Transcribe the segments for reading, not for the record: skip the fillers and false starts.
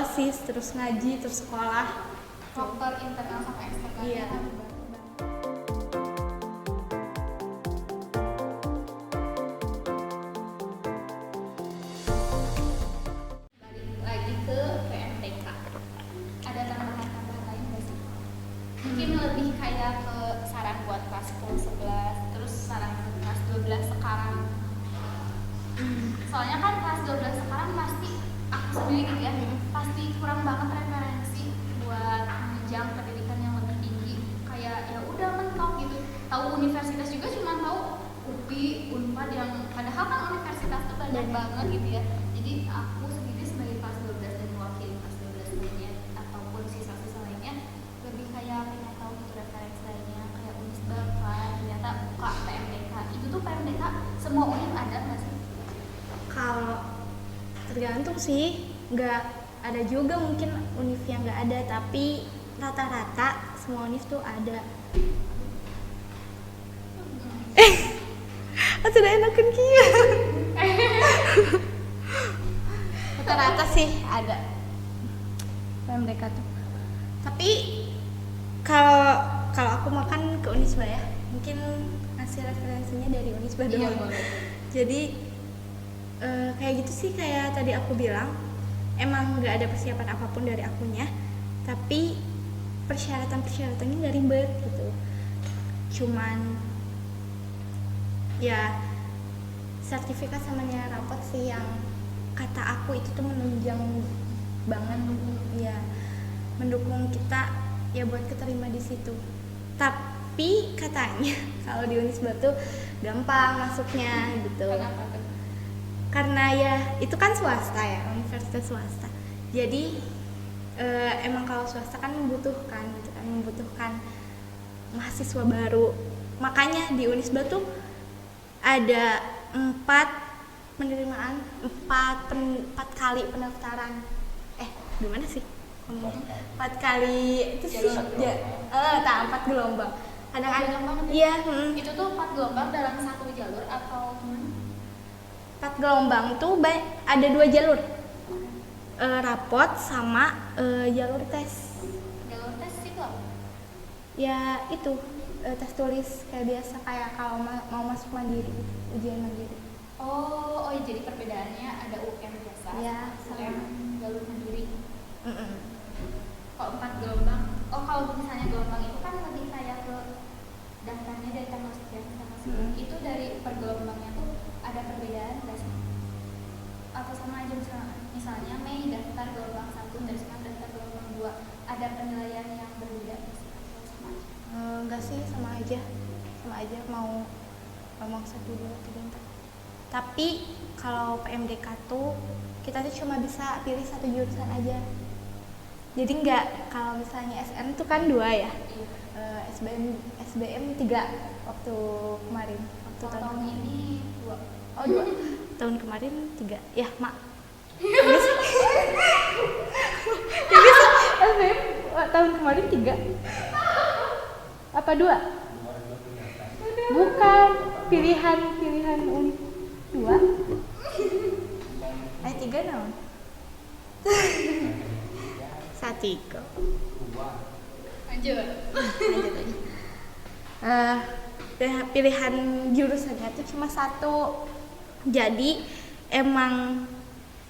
OSIS, terus ngaji, terus sekolah. Faktor internal sama eksternal. Iya. Balik lagi ke PMTK. Ada tambahan-tambahan lain nggak sih? Mungkin lebih kayak ke saran buat kelas 10, 11, terus saran ke kelas 12 sekarang. Soalnya kan kelas 12 sekarang pasti aku sendiri gitu ya, pasti kurang banget referensi buat menunjang pendidikan yang lebih tinggi. Kayak ya udah mentok gitu. Tahu universitas juga cuma tahu UPI, Unpad yang padahal kan universitas tuh banyak banget gitu ya. Jadi aku sendiri sebagai kelas 12 dan mewakili kelas 12 lainnya ataupun sisa-sisa lainnya lebih kayak pengen tahu gitu referensi lainnya kayak Unisba kan ternyata buka PMDK. Itu tuh PMDK semua univ ada nggak sih? Kalau tergantung sih, nggak ada juga mungkin univ yang nggak ada, tapi rata-rata semua univ tuh ada. Sudah enakan kia. Rata-rata sih ada PMDK tuh. Tapi kalau aku makan ke Unisba ya, mungkin ngasih referensinya dari Unisba doang. Iya, boleh. Jadi kayak gitu sih, kayak tadi aku bilang, emang nggak ada persiapan apapun dari akunya, tapi persyaratan-persyaratannya nggak ribet gitu. Cuman ya sertifikat sama nilai rapot sih yang kata aku itu tuh menunjang banget ya, mendukung kita ya buat keterima di situ. Tapi katanya kalau di Unisba tuh gampang masuknya gitu. Kenapa tuh? Karena ya itu kan swasta ya, universitas swasta. Jadi emang kalau swasta kan membutuhkan gitu kan, membutuhkan mahasiswa baru. Makanya di Unisba tuh ada 4 penerimaan, 4 kali pendaftaran. Gimana sih? 4 kali itu sih. Ya, 4 gelombang. Kadang-kadang Banyak banget ya? iya, Itu tuh 4 gelombang dalam satu jalur atau gimana? 4 gelombang tuh ada 2 jalur. Rapot sama jalur tes. Jalur tes itu apa? Ya itu tes tulis kayak biasa, kayak kalau mau masuk mandiri, ujian mandiri. Oh, jadi perbedaannya ada UM biasa, Ya, UM jalur mandiri. Mm-mm. Kalau 4 gelombang, kalau misalnya gelombang itu kan lebih kayak ke daftarnya dari tanggal sekian ke tanggal sekian. Itu dari per gelombangnya tuh ada perbedaan nggak sih? Atau sama aja misalnya Mei daftar gelombang 1, dari sekarang daftar gelombang 2, ada penilaian yang berbeda nggak sih? Atau sama aja? Enggak sih, sama aja mau ngomong 1, 2, 3, 4. Tapi kalau PMDK tuh kita tuh cuma bisa pilih 1 jurusan aja. Jadi enggak, kalau misalnya SN tuh kan 2 ya. SBM 3 waktu kemarin. Waktu Tahun ini 2. Oh 2. Tahun kemarin 3. Ya, Mak. Ini SBM tahun kemarin 3. Apa 2? Bukan, pilihan univ 2. 3 naon? Satiko. Lanjut. Lanjut aja. Pilihan jurusannya tuh cuma 1. Jadi emang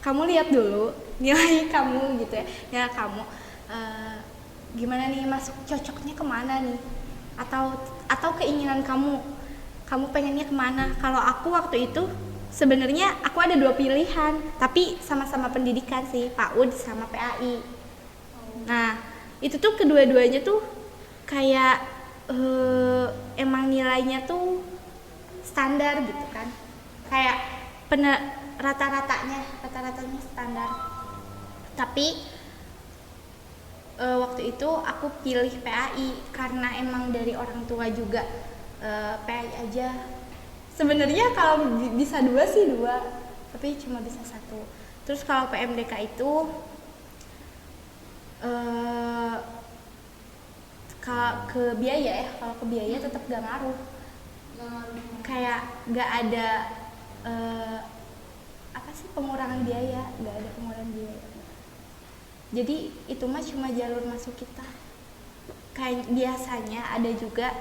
kamu lihat dulu nilai kamu gitu ya. Nilai kamu gimana nih, masuk cocoknya kemana nih? Atau keinginan kamu pengennya kemana? Kalau aku waktu itu sebenarnya aku ada 2 pilihan, tapi sama-sama pendidikan sih, PAUD sama PAI. Nah, itu tuh kedua-duanya tuh kayak emang nilainya tuh standar gitu kan. Kayak rata-ratanya standar. Tapi waktu itu aku pilih PAI karena emang dari orang tua juga PAI aja. Sebenarnya kalau bisa 2 sih 2, tapi cuma bisa 1. Terus kalau PMDK itu ke biaya ya, kalau ke biaya tetap gak ngaruh. Kayak gak ada apa sih pengurangan biaya, gak ada pengurangan biaya. Jadi itu mah cuma jalur masuk kita. Kayak biasanya ada juga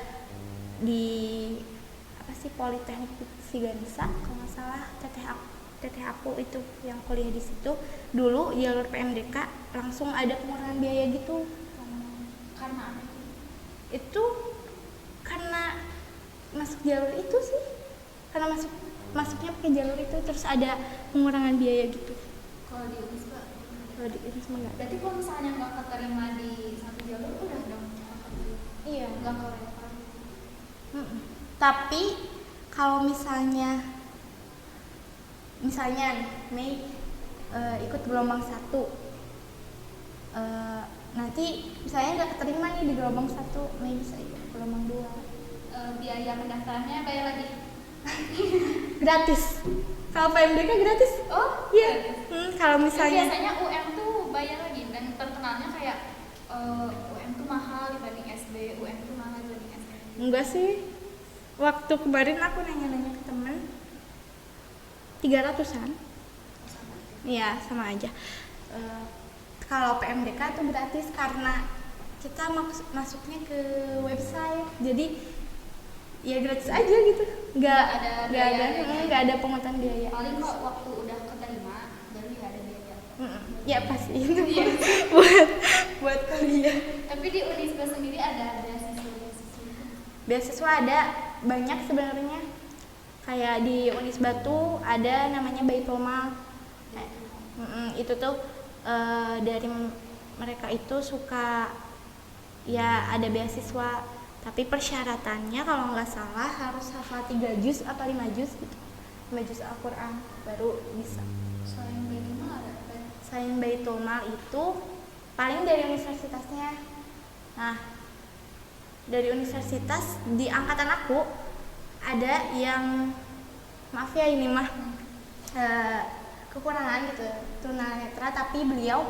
di apa sih Politeknik Siganesa kalau nggak salah, teteh aku itu yang kuliah di situ dulu jalur PMDK langsung ada pengurangan biaya gitu. Karena apa? Itu karena masuk jalur itu sih, karena masuknya pakai jalur itu terus ada pengurangan biaya gitu. Kalau di Unisba? Kalau di Unisba nggak. Berarti kalau misalnya nggak keterima di satu jalur udah dong? Iya. Nggak kelewat. Tapi kalau misalnya Mei ikut gelombang 1, nanti misalnya nggak keterima nih di gelombang 1, Mei bisa ikut gelombang 2. Biaya pendaftarannya bayar lagi? Gratis. Kalau PMDK gratis. Oh iya. Kalau misalnya biasanya UM tuh bayar lagi, dan terkenalnya kayak UM tuh mahal dibanding SB, UM tuh mahal dibanding SB. enggak sih, waktu kemarin aku nanya-nanya ke temen 300-an. Iya, sama aja. Kalau PMDK tuh gratis karena kita masuknya ke website, jadi ya gratis aja gitu, nggak ada pungutan biaya. Paling kok waktu udah keterima baru ya ada biaya. Ya pasti itu Iya. buat kuliah. Tapi di Unisba sendiri ada Beasiswa ada banyak sebenarnya. Kayak di Unisba tuh ada namanya Baitul Mal. Itu tuh dari mereka itu suka ya ada beasiswa, tapi persyaratannya kalau nggak salah harus hafal 3 juz atau 5 juz gitu, 5 juz Al-Quran baru bisa. Selain Baitul Mal ada apa? Selain Baitul Mal itu paling dari universitasnya. Nah, dari universitas di angkatan aku ada yang maaf ya ini mah kekurangan gitu, tunanetra, tapi beliau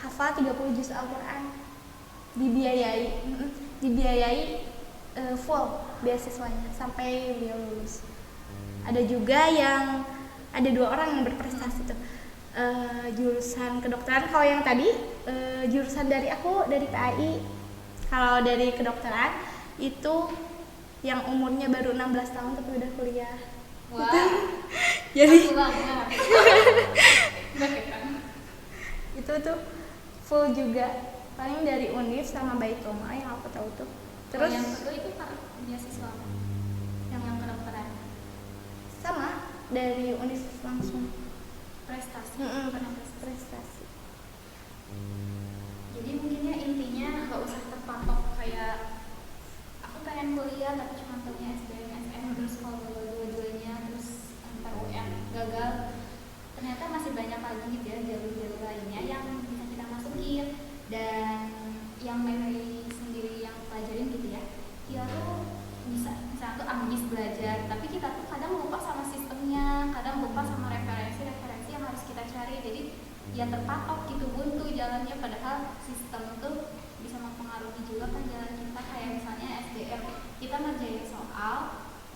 hafal 30 juz Al-Quran, dibiayai full beasiswanya sampai beliau lulus. Ada juga yang ada 2 orang yang berprestasi tuh, jurusan kedokteran. Kalau yang tadi jurusan dari aku dari PAI. Kalau dari kedokteran itu yang umurnya baru 16 tahun tapi udah kuliah. Wah. Jadi itu tuh full juga, paling dari Univ sama Baitul Mal yang aku tahu tuh. Terus yang kedua itu beasiswa yang kedokteran sama dari Univ langsung prestasi. Prestasi. Jadi mungkinnya intinya nggak usah terpatok kayak aku pengen kuliah tapi cuma punya SBM, terus kalau dua-duanya terus antar UM gagal, ternyata masih banyak lagi gitu ya jalur-jalur lainnya yang bisa kita masukin. Dan yang Mary sendiri yang pelajarin gitu ya, kita tuh bisa misalnya tuh ambis belajar, tapi kita tuh kadang lupa sama sistemnya, kadang lupa sama referensi yang harus kita cari. Jadi ya terpatok gitu, buntu jalannya, padahal sistem itu bisa mempengaruhi juga kan jalan kita. Kayak misalnya SDM, kita ngerjain soal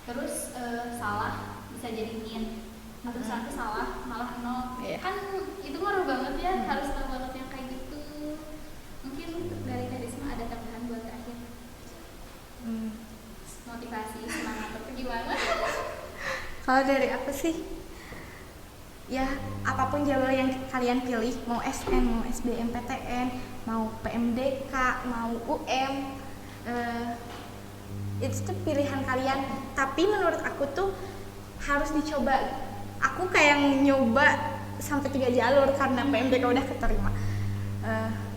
terus salah bisa jadi min, atau satu salah malah 0. Kan itu ngaruh banget ya, harus tahu banget yang kayak gitu. Mungkin dari Karisma ada tambahan buat terakhir, motivasi, semangat atau gimana? Kalau dari aku sih ya apapun jalur yang kalian pilih, mau SN, mau SBMPTN, mau PMDK, mau UM, itu tuh pilihan kalian. Tapi menurut aku tuh harus dicoba. Aku kayak nyoba sampai 3 jalur karena PMDK udah keterima.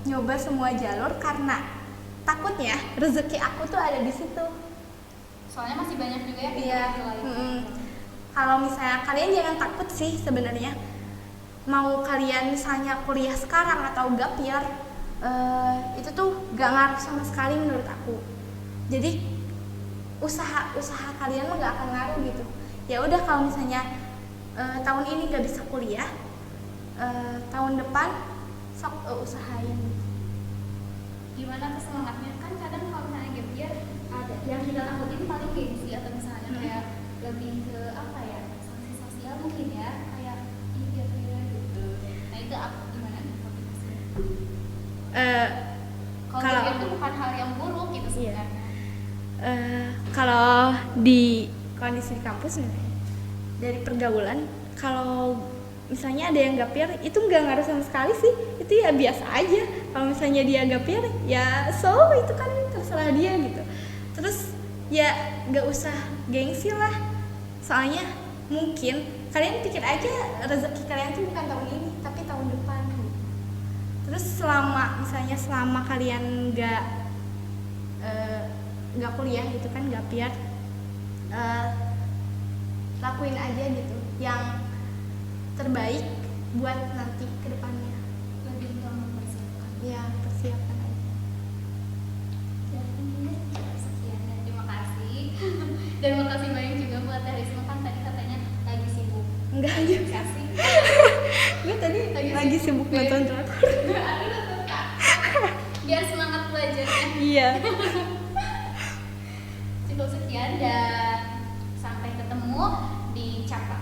Nyoba semua jalur karena takutnya rezeki aku tuh ada di situ. Soalnya masih banyak juga ya. Iya. Kalau misalnya kalian jangan takut sih sebenarnya. Mau kalian misalnya kuliah sekarang atau gap year, itu tuh gak ngaruh sama sekali menurut aku. Jadi usaha kalian mah gak akan ngaruh gitu. Ya udah, kalau misalnya tahun ini gak bisa kuliah, tahun depan sok usahain. Gimana tuh semangatnya? Kan kadang kalau misalnya gap year ada yang kita takutin paling gengsi atau misalnya kayak lebih ke apa ya, sanksi sosial mungkin ya, kayak gap year gitu. Nah itu gimana? Kalau gap year itu bukan hal yang buruk gitu Iya. sebenarnya. Kalau di kondisi di kampus nih, dari pergaulan, kalau misalnya ada yang gap year itu nggak ngaruh sama sekali sih, itu ya biasa aja. Kalau misalnya dia gap year ya itu kan terserah dia gitu. Terus ya nggak usah gengsi lah, soalnya mungkin kalian pikir aja rezeki kalian tuh bukan tahun ini tapi tahun depan gitu. Terus selama kalian nggak kuliah gitu kan, gap year, lakuin aja gitu yang terbaik buat nanti ke depannya. Lebih untuk mempersiapkan. Ya, persiapan aja. Dan sekian dan terima kasih. Dan makasih banyak juga buat Risma, kan tadi katanya lagi sibuk. Enggak aja. Kasih. Gue tadi lagi sibuk nonton drakor. Aduh, nonton Kak. Biar semangat belajarnya. Iya. Cukup sekian dan sampai ketemu di chapter